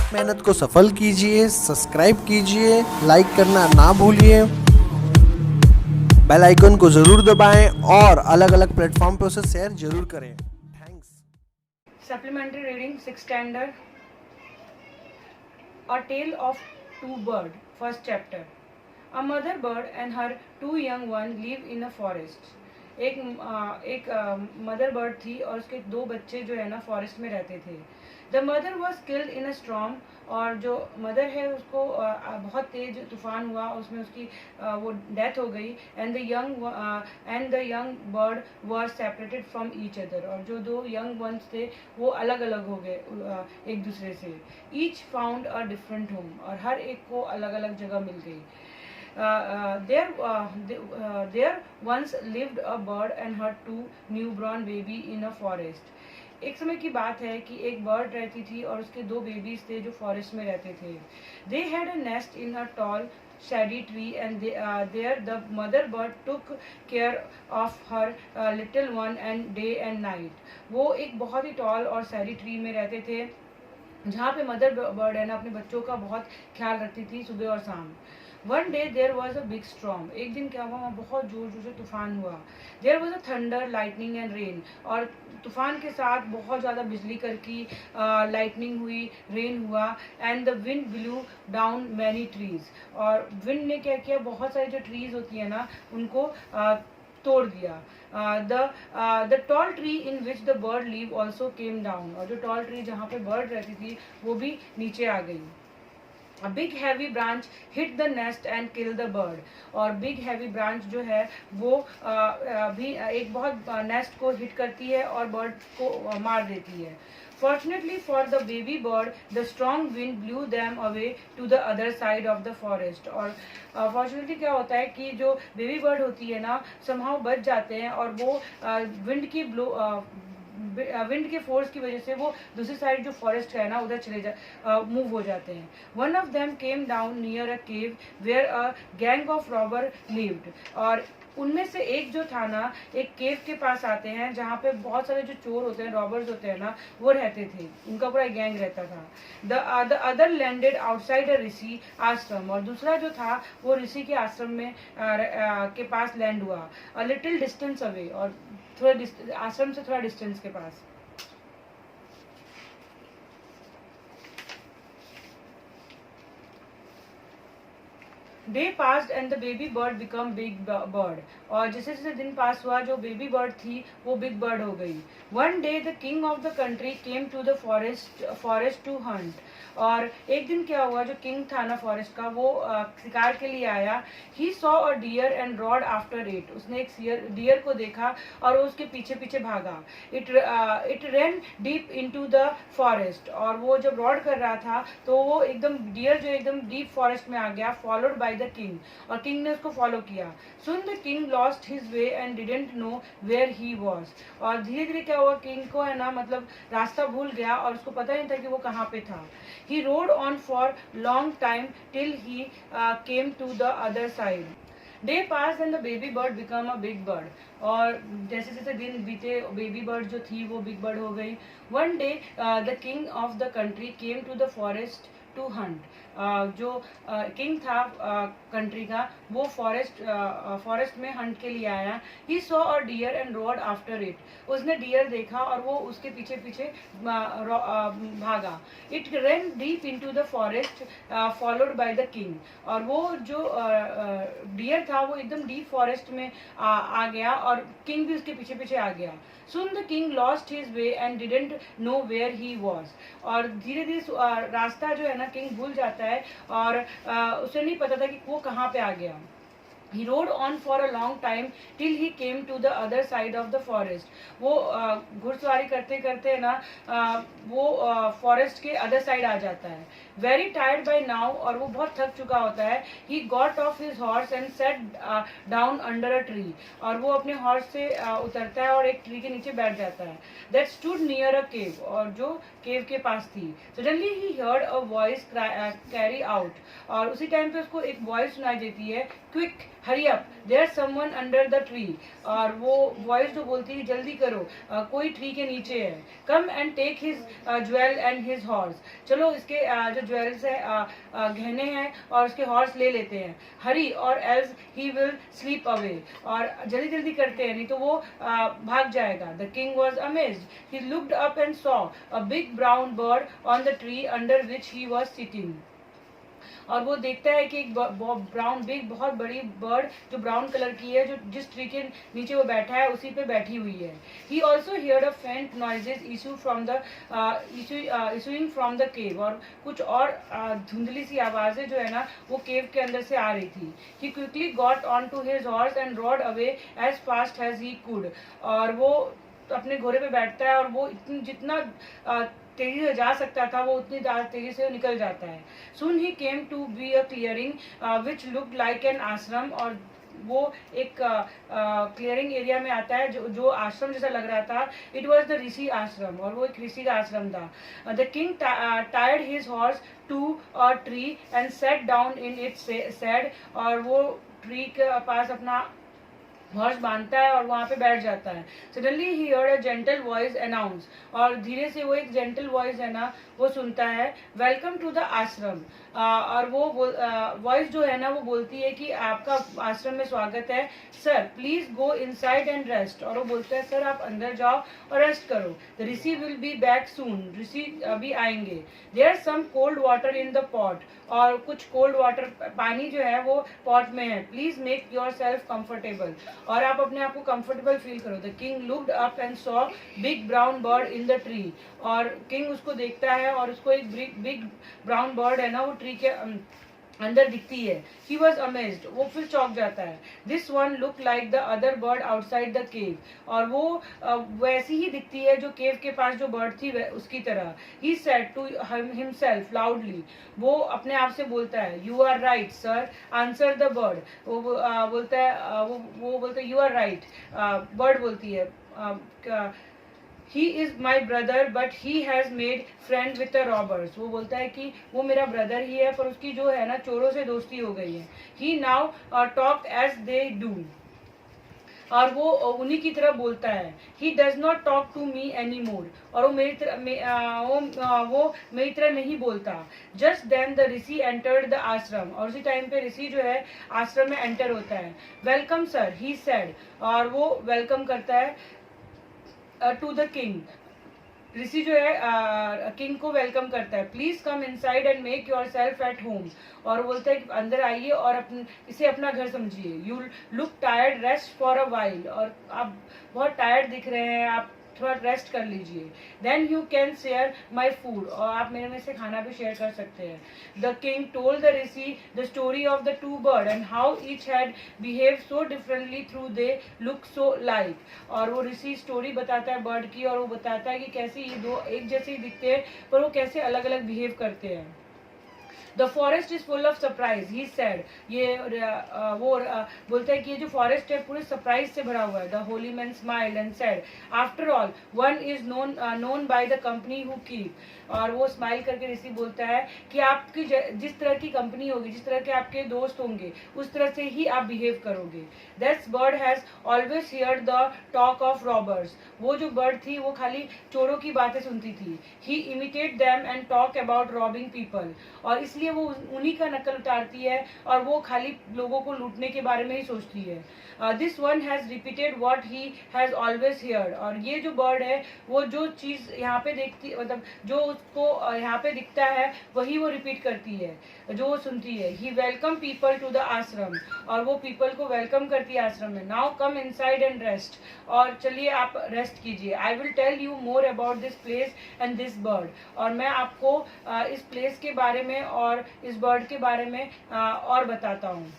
इस मेहनत को सफल कीजिए, सब्सक्राइब कीजिए, लाइक करना ना भूलिए, बेल आइकन को ज़रूर दबाएं और अलग अलग प्लेटफॉर्म पर उसे शेयर जरूर करें। Thanks. Supplementary reading 6th standard. A Tale of Two Birds. First chapter. A mother bird and her two young ones live in a forest. एक मदर बर्ड थी और उसके दो बच्चे जो है ना फॉरेस्ट में रहते थे. The mother was killed in a storm. और जो मदर है उसको बहुत तेज तूफान हुआ, उसमें उसकी वो डेथ हो गई. And the young bird were separated from each other. और जो दो यंग वंस थे वो अलग अलग हो गए एक दूसरे से. Each found a different home. और हर एक को अलग अलग जगह मिल गई. There once lived a bird and her two newborn baby in a forest. एक समय की बात है कि एक बर्ड रहती थी और उसके दो बेबीज थे जो फॉरेस्ट में रहते थे. They had a nest in a tall shady tree and there the mother bird took care of her little one and day and night. वो एक बहुत ही टॉल और सैडी ट्री में रहते थे जहाँ पे मदर बर्ड है ना अपने बच्चों का बहुत ख्याल रखती थी सुबह और शाम. One day there was a big storm. एक दिन क्या हुआ, वहाँ बहुत जोर जोर से तूफान हुआ. There was a thunder, lightning and rain. और तूफान के साथ बहुत ज़्यादा बिजली करकी, लाइटनिंग हुई, रेन हुआ. And the wind blue down many trees. और विंड ने क्या किया, बहुत सारी जो ट्रीज होती है ना उनको तोड़ दिया. The tall tree in which the bird leave also came down. और जो टॉल ट्री जहाँ पे बर्ड रहती थी वो भी नीचे आ गई. A big heavy branch hit the nest and killed the bird. और big heavy branch जो है वो भी एक बहुत नेस्ट को हिट करती है और बर्ड को मार देती है. Fortunately for the baby bird, the strong wind blew them away to the other side of the forest. और फॉर्चुनेटली क्या होता है कि जो बेबी बर्ड होती है ना somehow बच जाते हैं और वो विंड के फोर्स की वजह से वो दूसरी साइड जो फॉरेस्ट है ना उधर मूव हो जाते हैं. One of them came down near a cave where a gang of robber lived. और उनमें से एक जो था ना एक केव के पास आते हैं जहाँ पे बहुत सारे जो चोर होते हैं, रॉबर्स होते हैं ना, वो रहते थे. उनका पूरा गैंग रहता था. The other landed outside a rishi ashram. और दूसरा जो था वो ऋषि के आश्रम में के पास लैंड हुआ. A little distance away. और थोड़ा आश्रम से थोड़ा डिस्टेंस के पास. Day passed and the baby bird become big bird. और जैसे जैसे दिन पास हुआ जो बेबी बर्ड थी वो बिग बर्ड हो गई. One day the king of the country came to the forest to hunt. और एक दिन क्या हुआ, जो किंग था ना फॉरेस्ट का वो शिकार के लिए आया. He saw a deer and rode after it. उसने एक डियर को देखा और वो उसके पीछे पीछे भागा. It run deep into the forest. और वो जब रॉड कर रहा था तो वो एकदम डियर जो एकदम डीप फॉरेस्ट में आ गया, फॉलोड बाय द किंग. और किंग ने उसको फॉलो किया. Soon the king lost his way and didn't know where he was. और धीरे धीरे क्या हुआ, किंग को है ना मतलब रास्ता भूल गया और उसको पता नहीं था कि वो कहाँ पे था. He rode on for long time till he came to the other side. Day pass and the baby bird become a big bird. और जैसे जैसे दिन बीते बेबी बर्ड जो थी वो बिग बर्ड हो गई. One day the king of the country came to the forest to hunt. जो किंग था कंट्री का वो फॉरेस्ट में हंट के लिए आया. He saw a deer and rode after it. उसने डियर देखा और वो उसके पीछे पीछे भागा. It run deep into the forest followed by the king. और वो जो डियर था वो एकदम डीप फॉरेस्ट में आ गया और किंग भी उसके पीछे पीछे आ गया. Soon the king lost his way and didn't know where he was. और धीरे धीरे रास्ता जो है ना किंग भूल जाता है और उसे नहीं पता था कि वो कहाँ पे आ गया. He rode on for a long time till he came to the other side of the forest. वो घुड़सवारी करते करते ना वो फॉरेस्ट के अदर साइड आ जाता है. Very tired by now. और वो बहुत थक चुका होता है. He got off his horse and set down under a tree. और वो अपने हॉर्स से उतरता है और एक ट्री के नीचे बैठ जाता है. दैट स्टूड नियर अ केव. और जो केव के पास थी. Suddenly he heard a voice carry out. और उसी टाइम पे उसको एक वॉइस सुनाई देती है, quick hurry up, there someone under the tree. और वो वॉइस जो बोलती है जल्दी करो, कोई ट्री के नीचे है। Come and take his jewel and his horse, चलो इसके जो ज्वेल्स है गहने हैं और उसके हॉर्स ले लेते हैं। हरी और else he will sleep away, और जल्दी जल्दी करते हैं नहीं तो वो भाग जाएगा। The king was amazed, he looked up and saw a big brown bird on the tree under which he was sitting. और वो देखता है कि एक ब्राउन बिग बहुत बड़ी बर्ड जो ब्राउन कलर की है, जो जिस ट्री के नीचे वो बैठा है उसी पे बैठी हुई है। ही ऑल्सो हियर्ड अ फेंट noises issue from the issuing from the cave, और कुछ और धुंधली सी आवाजें जो है ना वो केव के अंदर से आ रही थी। He quickly got on to his horse and rode away as fast as he could, और वो अपने घोड़े पे बैठता है और वो इतनी जितना तेजी से जा सकता था वो उतनी तेजी से निकल जाता है। Soon he came to be a clearing which looked like an ashram, और वो एक क्लियरिंग एरिया में आता है जो आश्रम जैसा लग रहा था। इट वॉज द ऋषि आश्रम, और वो एक ऋषि का आश्रम था। The king tired his horse to a tree and set down in it said, और वो ट्री के पास अपना हॉर्स बांधता है और वहां पे बैठ जाता है। Suddenly he heard a gentle voice announce, और धीरे से वो एक जेंटल वॉइस है ना वो सुनता है, वेलकम टू द आश्रम। और वो वॉइस जो है ना वो बोलती है कि आपका आश्रम में स्वागत है, sir please go inside and rest. और वो बोलता है सर आप अंदर जाओ और रेस्ट करो। The rishi will be back soon, rishi अभी आएंगे। There some cold water in the pot, और कुछ कोल्ड वाटर पानी जो है वो पॉट में है। Please make your self comfortable, और आप अपने आप को कंफर्टेबल फील करो। The king looked up and saw big brown bird in the tree, और किंग उसको देखता है और उसको एक बिग ब्राउन बर्ड है ना वो ट्री के अंदर दिखती है। ही वॉज अमेज्ड, वो फिर चौंक जाता है। This one look like the other bird outside the cave, और वो वैसी ही दिखती है जो केव के पास जो बर्ड थी उसकी तरह। He said to himself loudly, वो अपने आप से बोलता है, you are right sir, answer the bird. वो बोलता है वो बोलता है यू आर राइट, बर्ड बोलती है he is my brother but he has made friend with the robbers. वो बोलता है कि वो मेरा ब्रदर ही है पर उसकी जो है ना चोरों से दोस्ती हो गई है। He now talk as they do, और वो उन्हीं की तरह बोलता है। He does not talk to me any more, और वो मेरी तरह वो मेरी तरह नहीं बोलता। Just then the rishi entered the ashram, और उसी टाइम पे ऋषि जो है आश्रम में एंटर होता है। वेलकम सर ही सेड, और वो वेलकम करता है टू द किंग। ऋषि जो है किंग को वेलकम करता है। Please come inside and make your self at home, और बोलता है कि अंदर आइए और इसे अपना घर समझिए। You look tired, rest for a while, और आप बहुत टायर्ड दिख रहे हैं, आप थोड़ा रेस्ट कर लीजिए। Then you can share my food, और आप मेरे में से खाना भी शेयर कर सकते हैं। The king told the Rishi the story of the two bird and how each had behave so differently through they look so like, और वो ऋषि स्टोरी बताता है बर्ड की, और वो बताता है कि कैसे ये दो एक जैसे ही दिखते हैं पर वो कैसे अलग अलग बिहेव करते हैं। The forest is full of surprise he said, ये वो बोलता है कि ये जो फॉरेस्ट है पूरे सरप्राइज से भरा हुआ है। The Holi man smiled and said, after all one is known by the company who keep, और वो स्माइल करके ऋषि बोलता है कि आपकी जिस तरह की कंपनी होगी, जिस तरह के आपके दोस्त होंगे, उस तरह से ही आप बिहेव करोगे। That's bird has always heard the talk of robbers, वो जो बर्ड थी वो खाली चोरों की बातें सुनती थी। He imitate them and talk about robbing people, और इसलिए वो उन्हीं का नकल उतारती है और वो खाली लोगों को लूटने के बारे में ही सोचती है। This one has repeated what he has always heard, और ये जो बर्ड है वो जो चीज यहाँ पे देखती, मतलब जो उसको यहाँ पे दिखता है वही वो रिपीट करती है जो वो सुनती है। ही welcome people to the ashram, और वो पीपल को वेलकम करती है आश्रम में। Now come inside and rest, और चलिए आप रेस्ट कीजिए। I will tell you more about this place and this bird, और मैं आपको इस प्लेस के बारे में और इस बर्ड के बारे में और बताता हूँ।